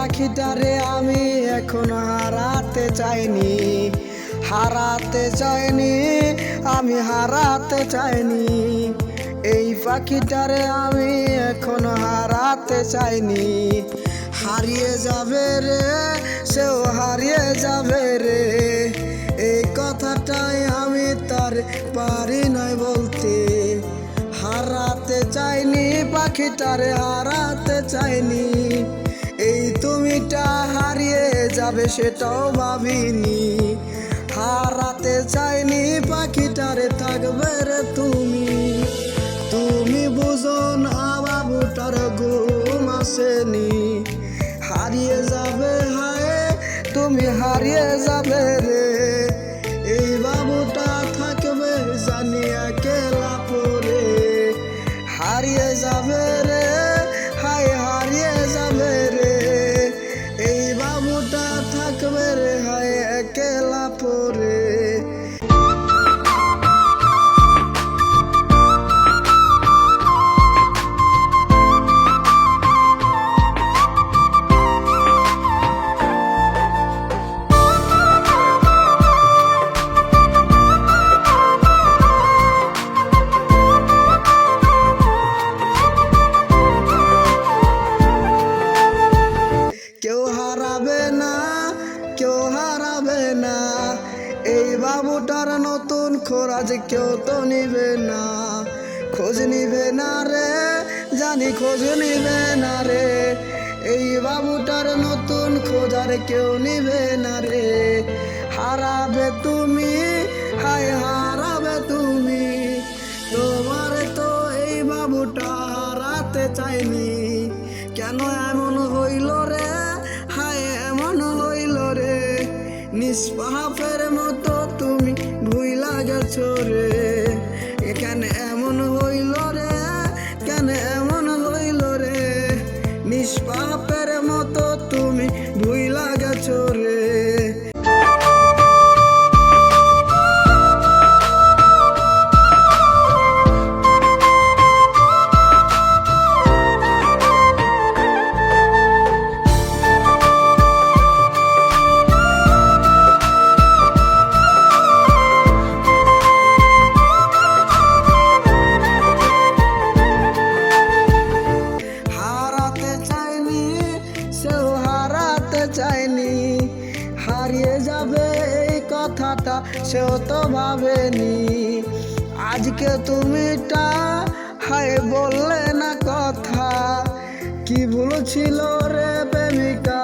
পাখিটারে আমি এখন হারাতে চাইনি, হারাতে চাইনি, আমি হারাতে চাইনি। এই পাখিটারে আমি এখন হারাতে চাইনি। হারিয়ে যাবে রে, সেও হারিয়ে যাবে রে, এই কথাটাই আমি তার পারি নাই বলতে। হারাতে চাইনি পাখিটারে, হারাতে চাইনি। এই তুমিটা হারিয়ে যাবে সেটাও ভাবিনি। হারাতে চাইনি পাখিটারে, থাকবে রে তুমি। তুমি বুঝো না বাবুটার ঘুম আসেনি। হারিয়ে যাবে হায়, তুমি হারিয়ে যাবে রে, এই বাবুটা থাকবে জানি একলা পরে। হারিয়ে যাবে রে হায়, হারিয়ে যাবে রে, এই বাবুটা থাকবে রে হায় একলা পরে। কেউ হারাবে না, কেউ হারাবে না, এই বাবুটার নতুন খোরাজ কেউ তো নিবে না। খোঁজ নিবে না রে, জানি খোঁজ নিবে না রে, এই বাবুটার নতুন খোঁজ আর কেউ নিবে না রে। হারাবে তুমি হায়, হারাবে তুমি, তোমার তো এই বাবুটা হারাতে চাইনি। কেন এমন হইল রে হায়, এমন হইল রে, নিষ্পাপের মতো তুমি ভুইলা গেছো রে। কেন এমন হইল রে, কেন এমন হইল রে, নিষ্পাপের মতো তুমি ভুইলা গেছো রে। চাইনি, হারিয়ে যাবে এই কথাটা সেও তো ভাবেনি। আজকে তুমিটা হায় বললে না কথা, কি ভুল ছিল রে প্রেমিকা